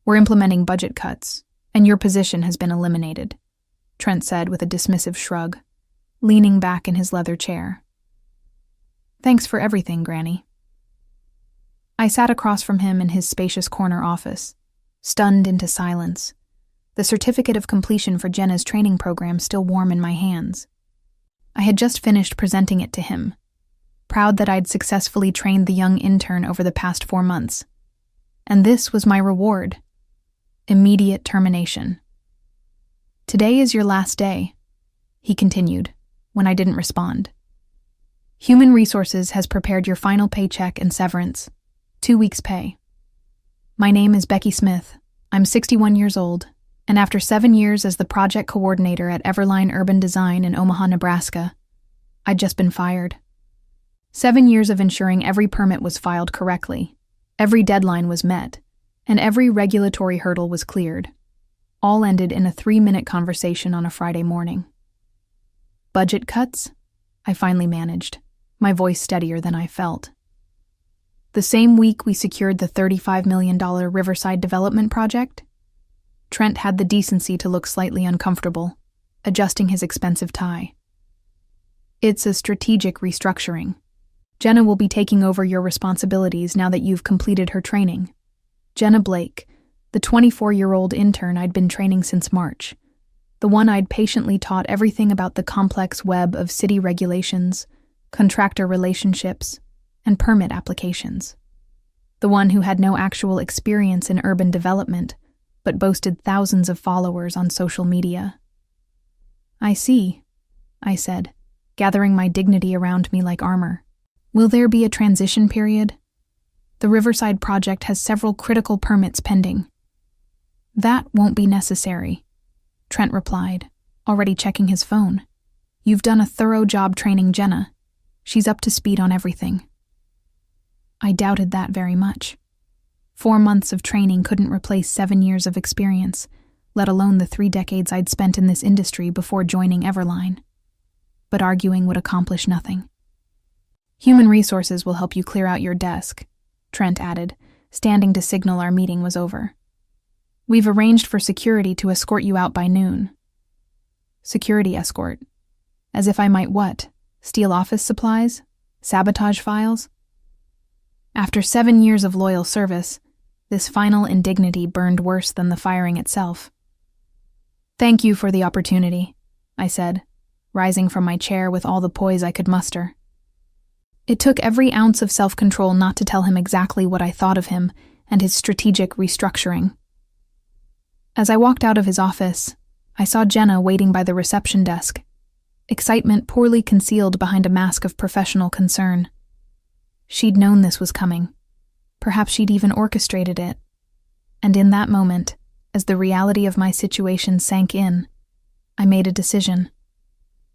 We're implementing budget cuts, and your position has been eliminated, Trent said with a dismissive shrug, leaning back in his leather chair. Thanks for everything, Granny. I sat across from him in his spacious corner office, stunned into silence, the certificate of completion for Jenna's training program still warm in my hands. I had just finished presenting it to him, proud that I'd successfully trained the young intern over the past 4 months. And this was my reward: immediate termination. Today is your last day, he continued, when I didn't respond. Human Resources has prepared your final paycheck and severance, 2 weeks' pay. My name is Becky Smith. I'm 61 years old, and after 7 years as the project coordinator at Everline Urban Design in Omaha, Nebraska, I'd just been fired. 7 years of ensuring every permit was filed correctly, every deadline was met, and every regulatory hurdle was cleared. All ended in a 3-minute conversation on a Friday morning. Budget cuts? I finally managed, my voice steadier than I felt. The same week we secured the $35 million Riverside development project, Trent had the decency to look slightly uncomfortable, adjusting his expensive tie. It's a strategic restructuring. Jenna will be taking over your responsibilities now that you've completed her training. Jenna Blake, the 24-year-old intern I'd been training since March, the one I'd patiently taught everything about the complex web of city regulations, contractor relationships, and permit applications. The one who had no actual experience in urban development, but boasted thousands of followers on social media. I see, I said, gathering my dignity around me like armor. Will there be a transition period? The Riverside project has several critical permits pending. That won't be necessary, Trent replied, already checking his phone. You've done a thorough job training Jenna. She's up to speed on everything. I doubted that very much. 4 months of training couldn't replace 7 years of experience, let alone the 3 decades I'd spent in this industry before joining Everline. But arguing would accomplish nothing. Human Resources will help you clear out your desk, Trent added, standing to signal our meeting was over. We've arranged for security to escort you out by noon. Security escort? As if I might what? Steal office supplies? Sabotage files? After 7 years of loyal service, this final indignity burned worse than the firing itself. Thank you for the opportunity, I said, rising from my chair with all the poise I could muster. It took every ounce of self-control not to tell him exactly what I thought of him and his strategic restructuring. As I walked out of his office, I saw Jenna waiting by the reception desk, excitement poorly concealed behind a mask of professional concern. She'd known this was coming. Perhaps she'd even orchestrated it. And in that moment, as the reality of my situation sank in, I made a decision.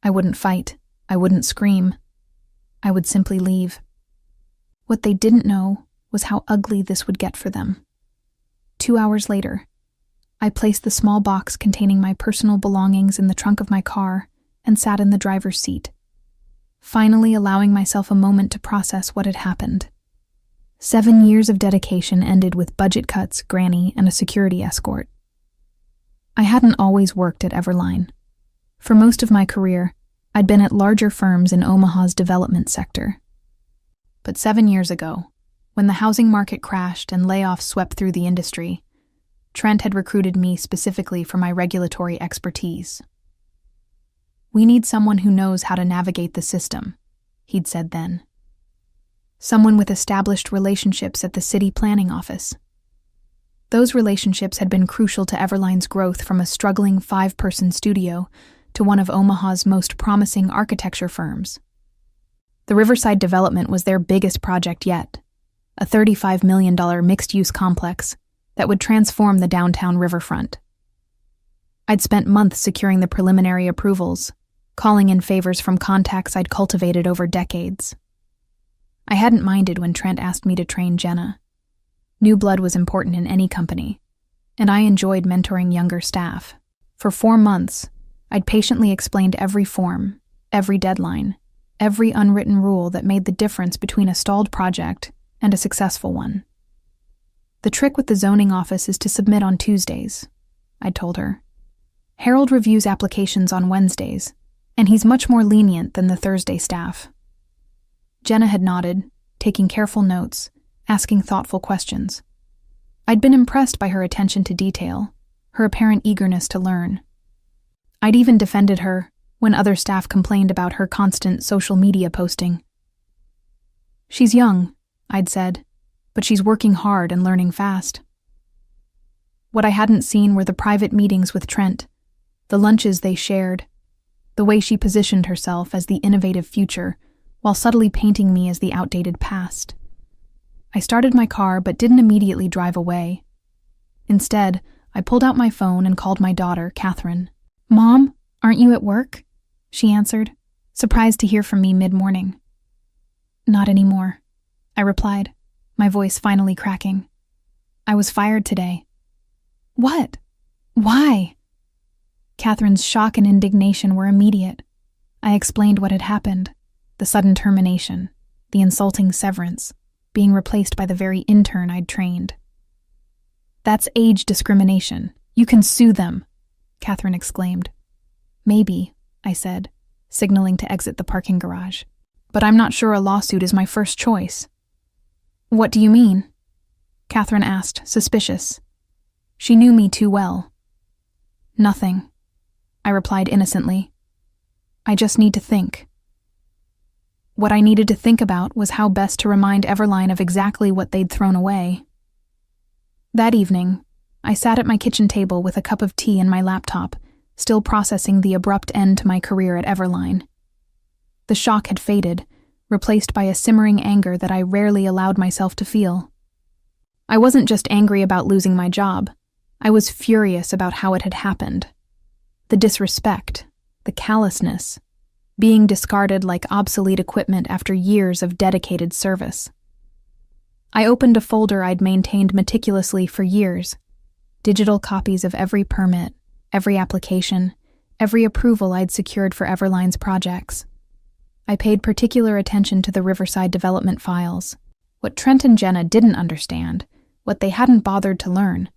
I wouldn't fight. I wouldn't scream. I would simply leave. What they didn't know was how ugly this would get for them. 2 hours later, I placed the small box containing my personal belongings in the trunk of my car and sat in the driver's seat, finally allowing myself a moment to process what had happened. 7 years of dedication ended with budget cuts, Granny, and a security escort. I hadn't always worked at Everline. For most of my career, I'd been at larger firms in Omaha's development sector. But 7 years ago, when the housing market crashed and layoffs swept through the industry, Trent had recruited me specifically for my regulatory expertise. We need someone who knows how to navigate the system, he'd said then. Someone with established relationships at the city planning office. Those relationships had been crucial to Everline's growth from a struggling 5-person studio to one of Omaha's most promising architecture firms. The Riverside development was their biggest project yet, a $35 million mixed-use complex that would transform the downtown riverfront. I'd spent months securing the preliminary approvals, calling in favors from contacts I'd cultivated over decades. I hadn't minded when Trent asked me to train Jenna. New blood was important in any company, and I enjoyed mentoring younger staff. For 4 months, I'd patiently explained every form, every deadline, every unwritten rule that made the difference between a stalled project and a successful one. The trick with the zoning office is to submit on Tuesdays, I'd told her. Harold reviews applications on Wednesdays, and he's much more lenient than the Thursday staff. Jenna had nodded, taking careful notes, asking thoughtful questions. I'd been impressed by her attention to detail, her apparent eagerness to learn. I'd even defended her when other staff complained about her constant social media posting. She's young, I'd said, but she's working hard and learning fast. What I hadn't seen were the private meetings with Trent, the lunches they shared, the way she positioned herself as the innovative future while subtly painting me as the outdated past. I started my car but didn't immediately drive away. Instead, I pulled out my phone and called my daughter, Catherine. "Mom, aren't you at work?" she answered, surprised to hear from me mid-morning. "Not anymore," I replied, my voice finally cracking. "I was fired today." "What? Why?" Catherine's shock and indignation were immediate. I explained what had happened, the sudden termination, the insulting severance, being replaced by the very intern I'd trained. "That's age discrimination. You can sue them," Catherine exclaimed. "Maybe," I said, signaling to exit the parking garage. "But I'm not sure a lawsuit is my first choice." "What do you mean?" Catherine asked, suspicious. She knew me too well. "Nothing," I replied innocently. "I just need to think." What I needed to think about was how best to remind Everline of exactly what they'd thrown away. That evening, I sat at my kitchen table with a cup of tea and my laptop, still processing the abrupt end to my career at Everline. The shock had faded, replaced by a simmering anger that I rarely allowed myself to feel. I wasn't just angry about losing my job. I was furious about how it had happened. The disrespect, the callousness, being discarded like obsolete equipment after years of dedicated service. I opened a folder I'd maintained meticulously for years, digital copies of every permit, every application, every approval I'd secured for Everline's projects. I paid particular attention to the Riverside development files. What Trent and Jenna didn't understand, what they hadn't bothered to learn,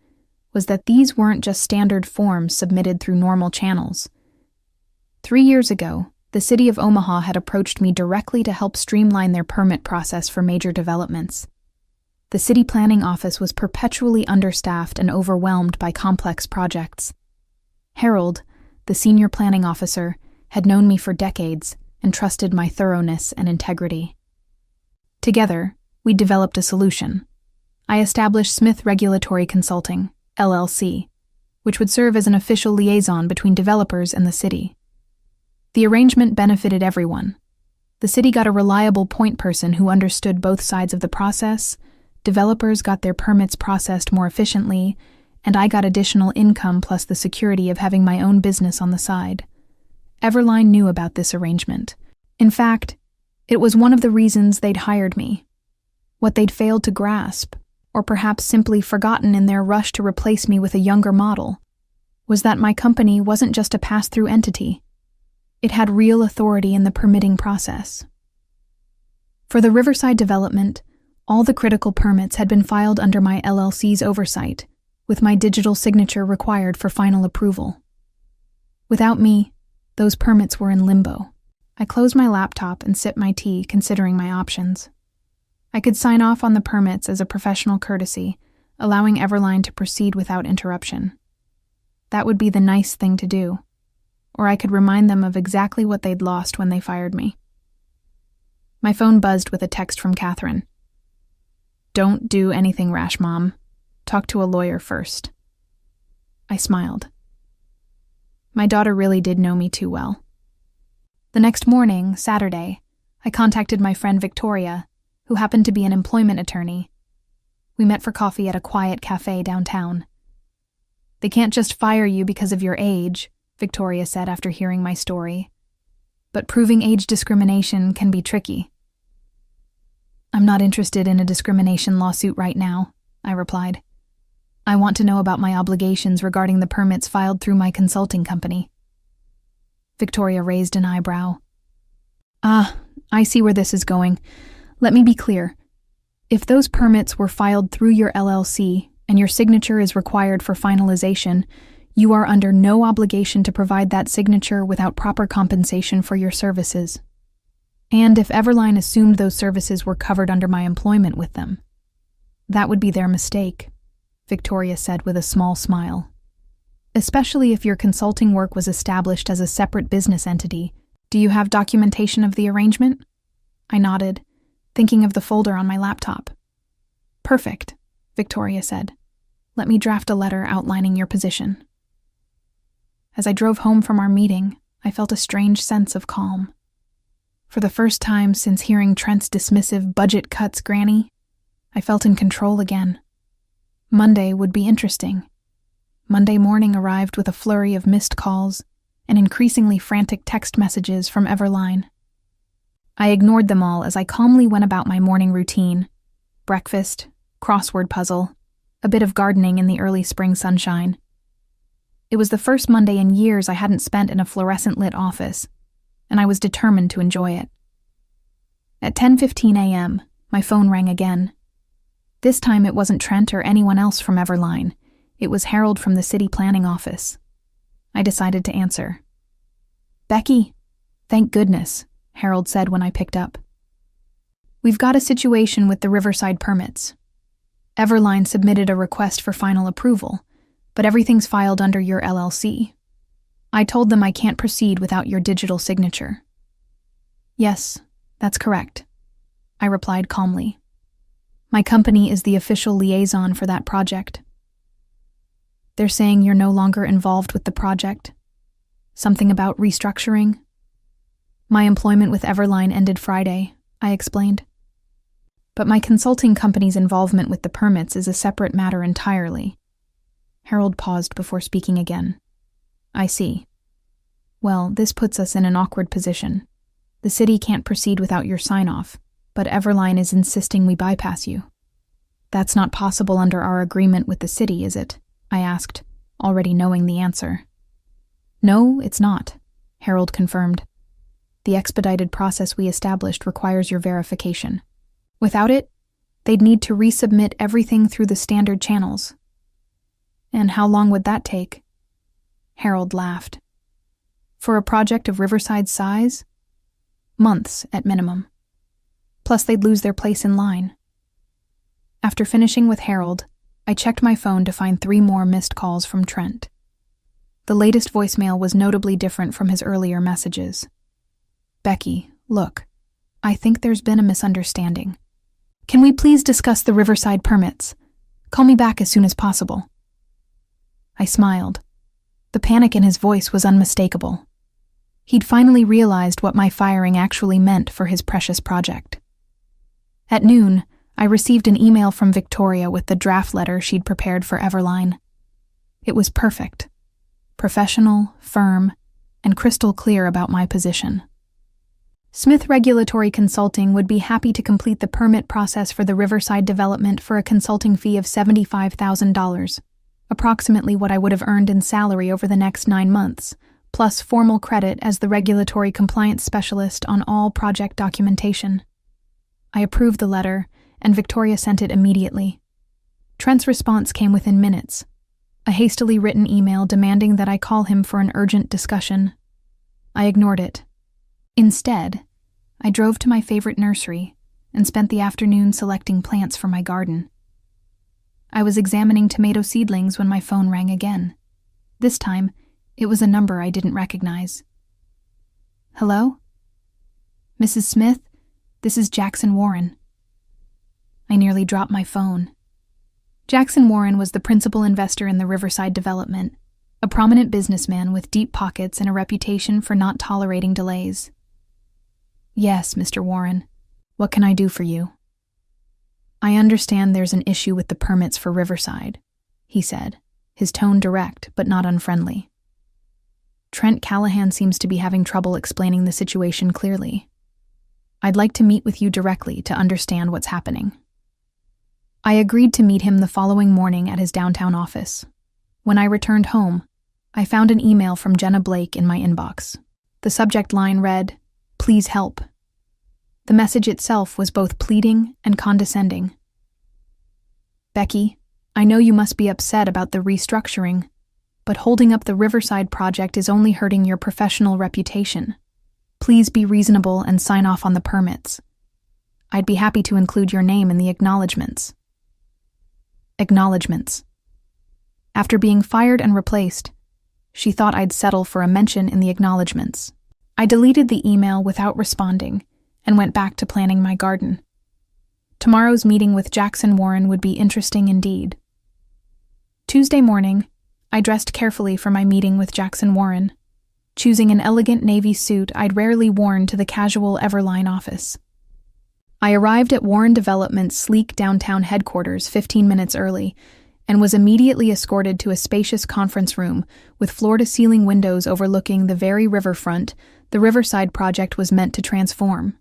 was that these weren't just standard forms submitted through normal channels. 3 years ago, the city of Omaha had approached me directly to help streamline their permit process for major developments. The city planning office was perpetually understaffed and overwhelmed by complex projects. Harold, the senior planning officer, had known me for decades and trusted my thoroughness and integrity. Together, we developed a solution. I established Smith Regulatory Consulting, LLC, which would serve as an official liaison between developers and the city. The arrangement benefited everyone. The city got a reliable point person who understood both sides of the process, developers got their permits processed more efficiently, and I got additional income plus the security of having my own business on the side. Everline knew about this arrangement. In fact, it was one of the reasons they'd hired me. What they'd failed to grasp, or perhaps simply forgotten in their rush to replace me with a younger model, was that my company wasn't just a pass-through entity. It had real authority in the permitting process. For the Riverside development, all the critical permits had been filed under my LLC's oversight, with my digital signature required for final approval. Without me, those permits were in limbo. I closed my laptop and sipped my tea, considering my options. I could sign off on the permits as a professional courtesy, allowing Everline to proceed without interruption. That would be the nice thing to do. Or I could remind them of exactly what they'd lost when they fired me. My phone buzzed with a text from Catherine. "Don't do anything rash, Mom. Talk to a lawyer first." I smiled. My daughter really did know me too well. The next morning, Saturday, I contacted my friend Victoria, who happened to be an employment attorney. We met for coffee at a quiet cafe downtown. "They can't just fire you because of your age," Victoria said after hearing my story. "But proving age discrimination can be tricky." "I'm not interested in a discrimination lawsuit right now," I replied. "I want to know about my obligations regarding the permits filed through my consulting company." Victoria raised an eyebrow. "I see where this is going. Let me be clear. If those permits were filed through your LLC and your signature is required for finalization, you are under no obligation to provide that signature without proper compensation for your services. And if Everline assumed those services were covered under my employment with them, that would be their mistake, Victoria said with a small smile. Especially if your consulting work was established as a separate business entity. Do you have documentation of the arrangement? I nodded, thinking of the folder on my laptop. Perfect, Victoria said. Let me draft a letter outlining your position. As I drove home from our meeting, I felt a strange sense of calm. For the first time since hearing Trent's dismissive budget cuts, Granny, I felt in control again. Monday would be interesting. Monday morning arrived with a flurry of missed calls and increasingly frantic text messages from Everline. I ignored them all as I calmly went about my morning routine: breakfast, crossword puzzle, a bit of gardening in the early spring sunshine. It was the first Monday in years I hadn't spent in a fluorescent-lit office, and I was determined to enjoy it. At 10:15 a.m., my phone rang again. This time it wasn't Trent or anyone else from Everline. It was Harold from the city planning office. I decided to answer. "Becky?" "Thank goodness," Harold said when I picked up. "We've got a situation with the Riverside permits. Everline submitted a request for final approval, but everything's filed under your LLC. I told them I can't proceed without your digital signature." "Yes, that's correct," I replied calmly. "My company is the official liaison for that project." "They're saying you're no longer involved with the project? Something about restructuring?" "My employment with Everline ended Friday," I explained. "But my consulting company's involvement with the permits is a separate matter entirely." Harold paused before speaking again. "I see. Well, this puts us in an awkward position. The city can't proceed without your sign-off, but Everline is insisting we bypass you." "That's not possible under our agreement with the city, is it?" I asked, already knowing the answer. "No, it's not," Harold confirmed. "The expedited process we established requires your verification. Without it, they'd need to resubmit everything through the standard channels." "And how long would that take?" Harold laughed. "For a project of Riverside's size? Months at minimum. Plus they'd lose their place in line." After finishing with Harold, I checked my phone to find 3 more missed calls from Trent. The latest voicemail was notably different from his earlier messages. "Becky, look, I think there's been a misunderstanding. Can we please discuss the Riverside permits? Call me back as soon as possible." I smiled. The panic in his voice was unmistakable. He'd finally realized what my firing actually meant for his precious project. At noon, I received an email from Victoria with the draft letter she'd prepared for Everline. It was perfect. Professional, firm, and crystal clear about my position. Smith Regulatory Consulting would be happy to complete the permit process for the Riverside development for a consulting fee of $75,000, approximately what I would have earned in salary over the next 9 months, plus formal credit as the regulatory compliance specialist on all project documentation. I approved the letter, and Victoria sent it immediately. Trent's response came within minutes, a hastily written email demanding that I call him for an urgent discussion. I ignored it. Instead, I drove to my favorite nursery and spent the afternoon selecting plants for my garden. I was examining tomato seedlings when my phone rang again. This time, it was a number I didn't recognize. "Hello? Mrs. Smith, this is Jackson Warren." I nearly dropped my phone. Jackson Warren was the principal investor in the Riverside development, a prominent businessman with deep pockets and a reputation for not tolerating delays. "Yes, Mr. Warren. What can I do for you?" "I understand there's an issue with the permits for Riverside," he said, his tone direct but not unfriendly. "Trent Callahan seems to be having trouble explaining the situation clearly. I'd like to meet with you directly to understand what's happening." I agreed to meet him the following morning at his downtown office. When I returned home, I found an email from Jenna Blake in my inbox. The subject line read, "Please help." The message itself was both pleading and condescending. Becky, I know you must be upset about the restructuring, but holding up the Riverside project is only hurting your professional reputation. Please be reasonable and sign off on the permits. I'd be happy to include your name in the acknowledgements. Acknowledgements. After being fired and replaced, she thought I'd settle for a mention in the acknowledgements. I deleted the email without responding and went back to planning my garden. Tomorrow's meeting with Jackson Warren would be interesting indeed. Tuesday morning, I dressed carefully for my meeting with Jackson Warren, choosing an elegant navy suit I'd rarely worn to the casual Everline office. I arrived at Warren Development's sleek downtown headquarters 15 minutes early and was immediately escorted to a spacious conference room with floor-to-ceiling windows overlooking the very riverfront the Riverside project was meant to transform.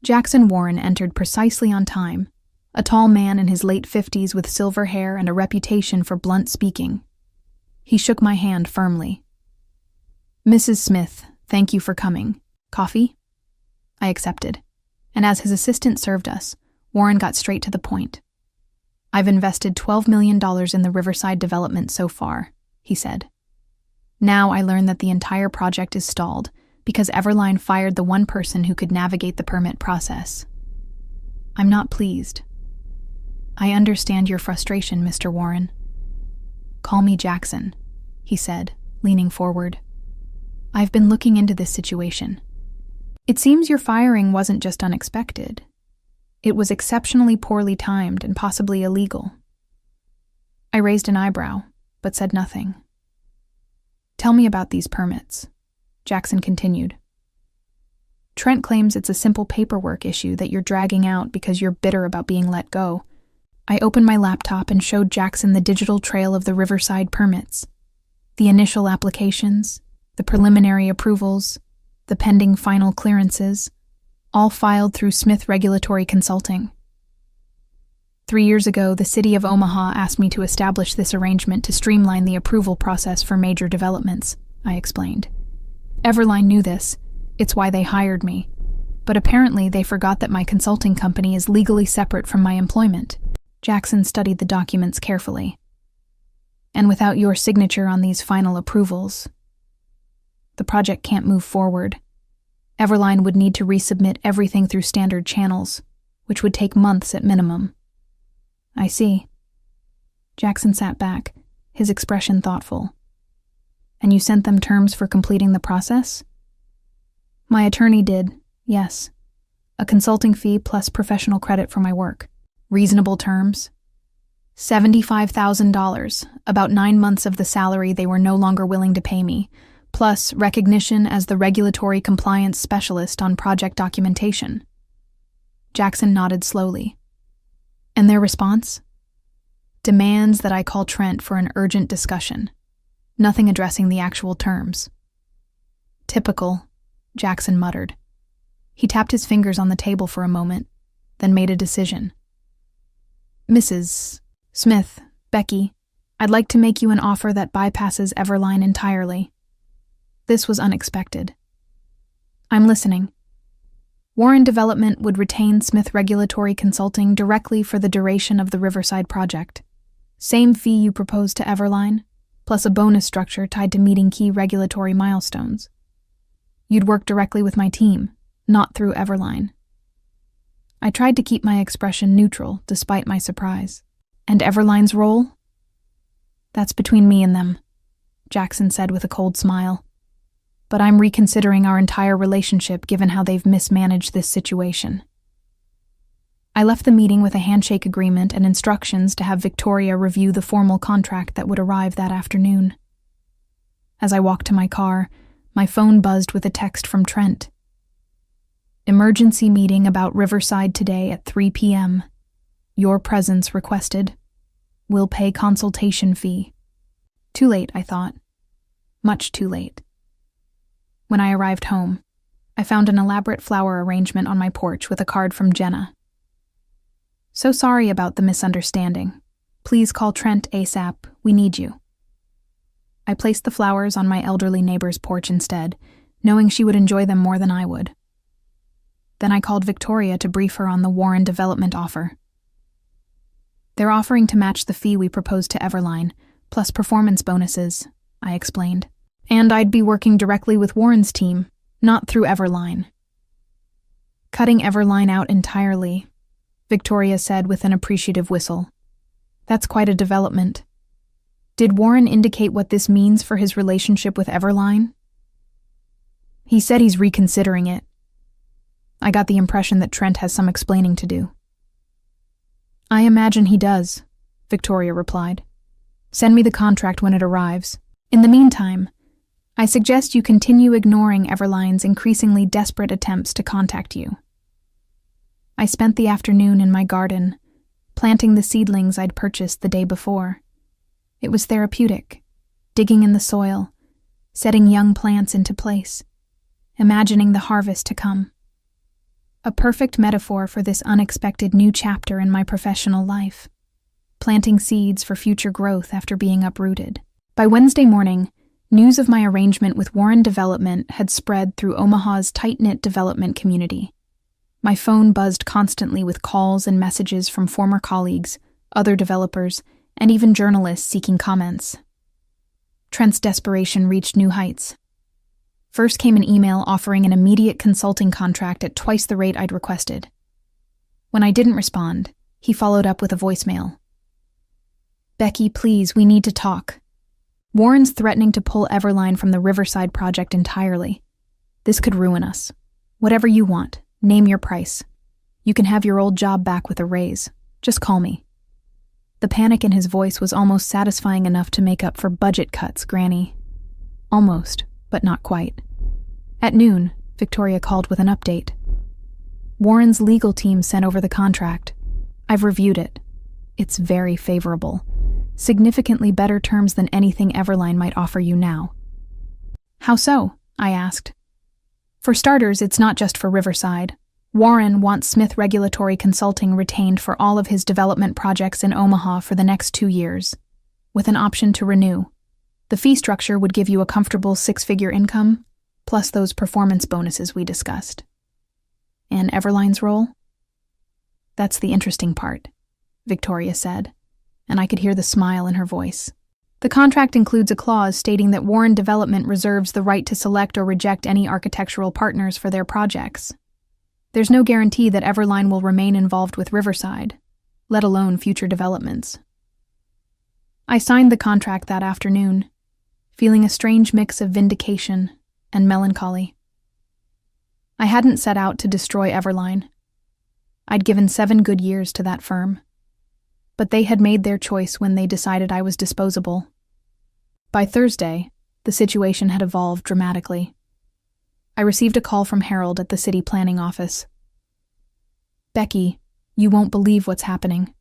Jackson Warren entered precisely on time, a tall man in his late 50s with silver hair and a reputation for blunt speaking. He shook my hand firmly. "Mrs. Smith, thank you for coming. Coffee?" I accepted, and as his assistant served us, Warren got straight to the point. "I've invested $12 million in the Riverside development so far," he said. "Now I learn that the entire project is stalled because Everline fired the one person who could navigate the permit process. I'm not pleased. I understand your frustration, Mr. Warren." "Call me Jackson," he said, leaning forward. "I've been looking into this situation. It seems your firing wasn't just unexpected. It was exceptionally poorly timed and possibly illegal." I raised an eyebrow, but said nothing. "Tell me about these permits," Jackson continued. "Trent claims it's a simple paperwork issue that you're dragging out because you're bitter about being let go." I opened my laptop and showed Jackson the digital trail of the Riverside permits. The initial applications, the preliminary approvals, the pending final clearances, all filed through Smith Regulatory Consulting. 3 years ago, the city of Omaha asked me to establish this arrangement to streamline the approval process for major developments, I explained. Everline knew this. It's why they hired me. But apparently they forgot that my consulting company is legally separate from my employment. Jackson studied the documents carefully. "And without your signature on these final approvals, the project can't move forward. Everline would need to resubmit everything through standard channels, which would take months at minimum." "I see." Jackson sat back, his expression thoughtful. "And you sent them terms for completing the process?" "My attorney did, yes. A consulting fee plus professional credit for my work. Reasonable terms. $75,000, about 9 months of the salary they were no longer willing to pay me, plus recognition as the regulatory compliance specialist on project documentation." Jackson nodded slowly. "And their response?" "Demands that I call Trent for an urgent discussion. Nothing addressing the actual terms." "Typical," Jackson muttered. He tapped his fingers on the table for a moment, then made a decision. "Mrs. Smith, Becky, I'd like to make you an offer that bypasses Everline entirely. This was unexpected." "I'm listening." "Warren Development would retain Smith Regulatory Consulting directly for the duration of the Riverside project. Same fee you proposed to Everline, plus a bonus structure tied to meeting key regulatory milestones. You'd work directly with my team, not through Everline." I tried to keep my expression neutral despite my surprise. "And Everline's role?" "That's between me and them," Jackson said with a cold smile. "But I'm reconsidering our entire relationship given how they've mismanaged this situation." I left the meeting with a handshake agreement and instructions to have Victoria review the formal contract that would arrive that afternoon. As I walked to my car, my phone buzzed with a text from Trent. "Emergency meeting about Riverside today at 3 p.m. Your presence requested. Will pay consultation fee." Too late, I thought. Much too late. When I arrived home, I found an elaborate flower arrangement on my porch with a card from Jenna. "So sorry about the misunderstanding. Please call Trent ASAP. We need you." I placed the flowers on my elderly neighbor's porch instead, knowing she would enjoy them more than I would. Then I called Victoria to brief her on the Warren Development offer. They're offering to match the fee we proposed to Everline, plus performance bonuses, I explained. And I'd be working directly with Warren's team, not through Everline. Cutting Everline out entirely, Victoria said with an appreciative whistle. That's quite a development. Did Warren indicate what this means for his relationship with Everline? He said he's reconsidering it. I got the impression that Trent has some explaining to do. I imagine he does, Victoria replied. Send me the contract when it arrives. In the meantime, I suggest you continue ignoring Everline's increasingly desperate attempts to contact you. I spent the afternoon in my garden, planting the seedlings I'd purchased the day before. It was therapeutic, digging in the soil, setting young plants into place, imagining the harvest to come. A perfect metaphor for this unexpected new chapter in my professional life, planting seeds for future growth after being uprooted. By Wednesday morning, news of my arrangement with Warren Development had spread through Omaha's tight-knit development community. My phone buzzed constantly with calls and messages from former colleagues, other developers, and even journalists seeking comments. Trent's desperation reached new heights. First came an email offering an immediate consulting contract at twice the rate I'd requested. When I didn't respond, he followed up with a voicemail. Becky, please, we need to talk. Warren's threatening to pull Everline from the Riverside project entirely. This could ruin us. Whatever you want, name your price. You can have your old job back with a raise. Just call me. The panic in his voice was almost satisfying enough to make up for budget cuts, Granny. Almost, but not quite. At noon, Victoria called with an update. Warren's legal team sent over the contract. I've reviewed it. It's very favorable. Significantly better terms than anything Everline might offer you now. How so? I asked. For starters, it's not just for Riverside. Warren wants Smith Regulatory Consulting retained for all of his development projects in Omaha for the next 2 years, with an option to renew. The fee structure would give you a comfortable 6-figure income, plus those performance bonuses we discussed. And Everline's role? That's the interesting part, Victoria said, and I could hear the smile in her voice. The contract includes a clause stating that Warren Development reserves the right to select or reject any architectural partners for their projects. There's no guarantee that Everline will remain involved with Riverside, let alone future developments. I signed the contract that afternoon, feeling a strange mix of vindication and melancholy. I hadn't set out to destroy Everline. I'd given 7 good years to that firm. But they had made their choice when they decided I was disposable. By Thursday, the situation had evolved dramatically. I received a call from Harold at the city planning office. Becky, you won't believe what's happening.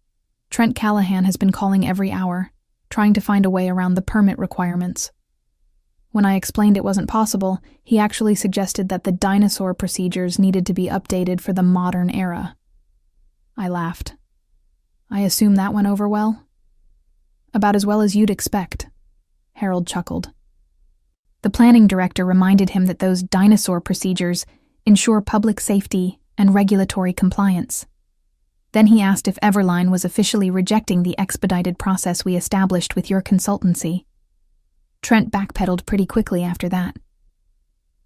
Trent Callahan has been calling every hour, trying to find a way around the permit requirements. When I explained it wasn't possible, he actually suggested that the dinosaur procedures needed to be updated for the modern era. I laughed. I assume that went over well? About as well as you'd expect, Harold chuckled. The planning director reminded him that those dinosaur procedures ensure public safety and regulatory compliance. Then he asked if Everline was officially rejecting the expedited process we established with your consultancy. Trent backpedaled pretty quickly after that.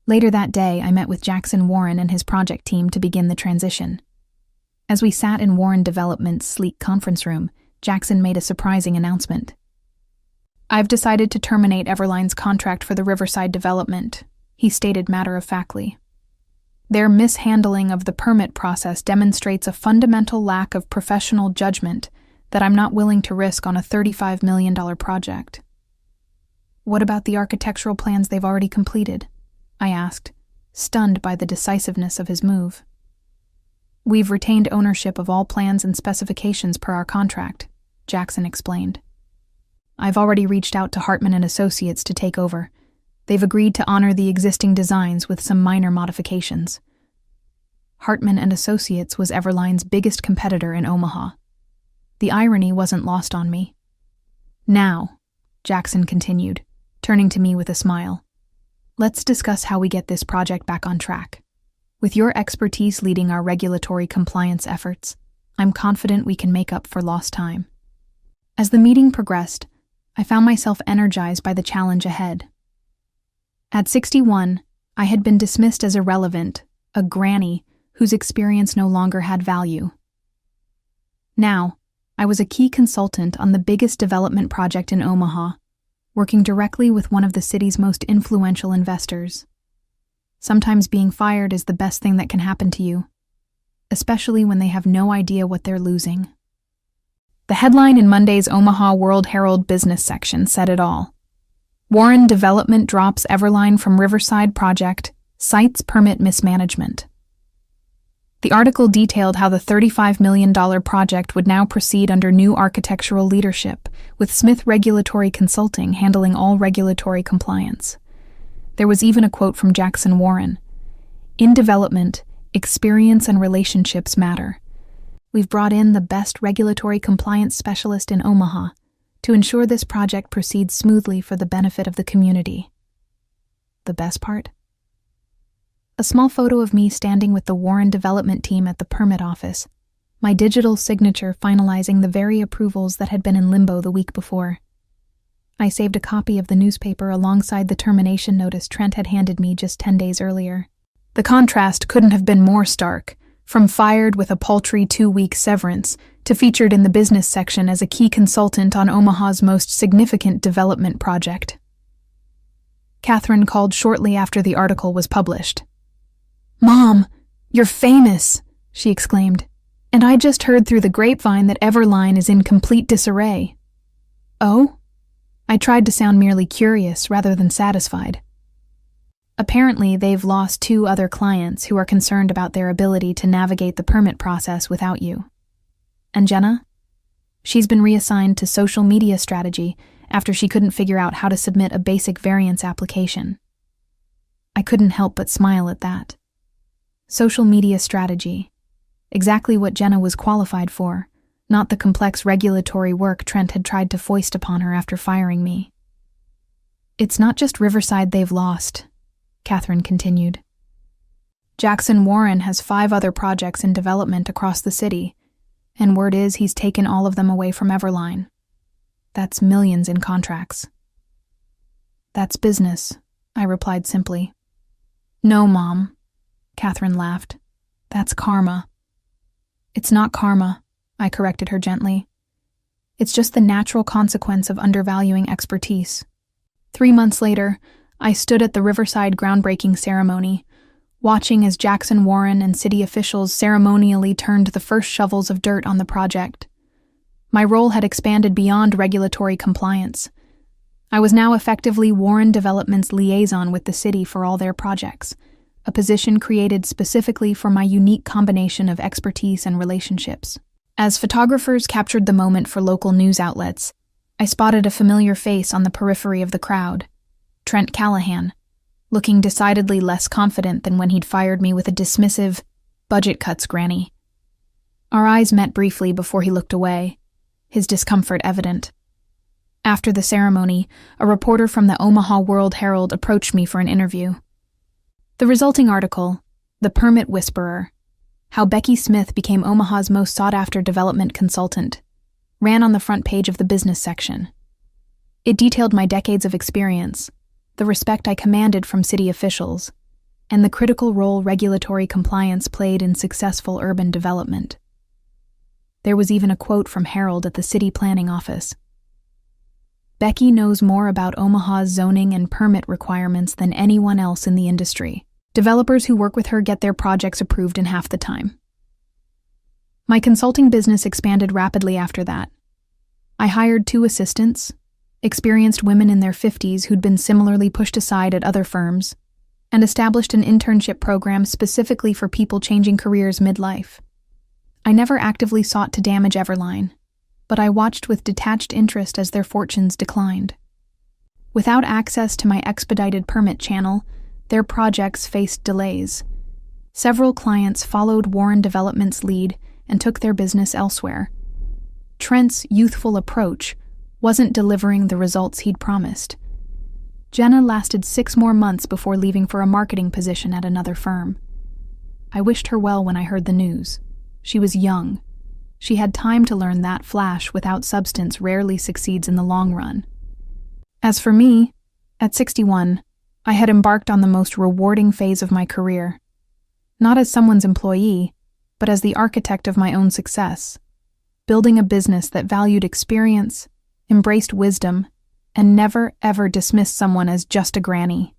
Later that day, I met with Jackson Warren and his project team to begin the transition. As we sat in Warren Development's sleek conference room, Jackson made a surprising announcement. I've decided to terminate Everline's contract for the Riverside development, he stated matter-of-factly. Their mishandling of the permit process demonstrates a fundamental lack of professional judgment that I'm not willing to risk on a $35 million project. What about the architectural plans they've already completed? I asked, stunned by the decisiveness of his move. We've retained ownership of all plans and specifications per our contract, Jackson explained. I've already reached out to Hartman and Associates to take over. They've agreed to honor the existing designs with some minor modifications. Hartman and Associates was Everline's biggest competitor in Omaha. The irony wasn't lost on me. Now, Jackson continued, turning to me with a smile, let's discuss how we get this project back on track. With your expertise leading our regulatory compliance efforts, I'm confident we can make up for lost time. As the meeting progressed, I found myself energized by the challenge ahead. At 61, I had been dismissed as irrelevant, a granny whose experience no longer had value. Now, I was a key consultant on the biggest development project in Omaha, working directly with one of the city's most influential investors. Sometimes being fired is the best thing that can happen to you, especially when they have no idea what they're losing. The headline in Monday's Omaha World Herald business section said it all. Warren Development drops Everline from Riverside project, cites permit mismanagement. The article detailed how the $35 million project would now proceed under new architectural leadership, with Smith Regulatory Consulting handling all regulatory compliance. There was even a quote from Jackson Warren. "In development, experience and relationships matter. We've brought in the best regulatory compliance specialist in Omaha to ensure this project proceeds smoothly for the benefit of the community." The best part? A small photo of me standing with the Warren development team at the permit office, my digital signature finalizing the very approvals that had been in limbo the week before. I saved a copy of the newspaper alongside the termination notice Trent had handed me just 10 days earlier. The contrast couldn't have been more stark, from fired with a paltry 2-week severance to featured in the business section as a key consultant on Omaha's most significant development project. Catherine called shortly after the article was published. "Mom, you're famous," she exclaimed, "and I just heard through the grapevine that Everline is in complete disarray." "Oh?" I tried to sound merely curious rather than satisfied. "Apparently, they've lost 2 other clients who are concerned about their ability to navigate the permit process without you. And Jenna? She's been reassigned to social media strategy after she couldn't figure out how to submit a basic variance application." I couldn't help but smile at that. Social media strategy. Exactly what Jenna was qualified for, not the complex regulatory work Trent had tried to foist upon her after firing me. "It's not just Riverside they've lost," Catherine continued. "Jackson Warren has 5 other projects in development across the city, and word is he's taken all of them away from Everline. That's millions in contracts." "That's business," I replied simply. "No, Mom," Catherine laughed. "That's karma." "It's not karma," I corrected her gently. "It's just the natural consequence of undervaluing expertise." 3 months later, I stood at the Riverside groundbreaking ceremony, watching as Jackson Warren and city officials ceremonially turned the first shovels of dirt on the project. My role had expanded beyond regulatory compliance. I was now effectively Warren Development's liaison with the city for all their projects, a position created specifically for my unique combination of expertise and relationships. As photographers captured the moment for local news outlets, I spotted a familiar face on the periphery of the crowd. Trent Callahan, looking decidedly less confident than when he'd fired me with a dismissive, "Budget cuts, Granny." Our eyes met briefly before he looked away, his discomfort evident. After the ceremony, a reporter from the Omaha World Herald approached me for an interview. The resulting article, "The Permit Whisperer: How Becky Smith Became Omaha's Most Sought-After Development Consultant," ran on the front page of the business section. It detailed my decades of experience, the respect I commanded from city officials, and the critical role regulatory compliance played in successful urban development. There was even a quote from Harold at the city planning office. "Becky knows more about Omaha's zoning and permit requirements than anyone else in the industry. Developers who work with her get their projects approved in half the time." My consulting business expanded rapidly after that. I hired 2 assistants, experienced women in their 50s who'd been similarly pushed aside at other firms, and established an internship program specifically for people changing careers midlife. I never actively sought to damage Everline, but I watched with detached interest as their fortunes declined. Without access to my expedited permit channel, their projects faced delays. Several clients followed Warren Development's lead and took their business elsewhere. Trent's youthful approach wasn't delivering the results he'd promised. Jenna lasted 6 more months before leaving for a marketing position at another firm. I wished her well when I heard the news. She was young. She had time to learn that flash without substance rarely succeeds in the long run. As for me, at 61, I had embarked on the most rewarding phase of my career. Not as someone's employee, but as the architect of my own success, building a business that valued experience, embraced wisdom, and never ever dismissed someone as just a granny.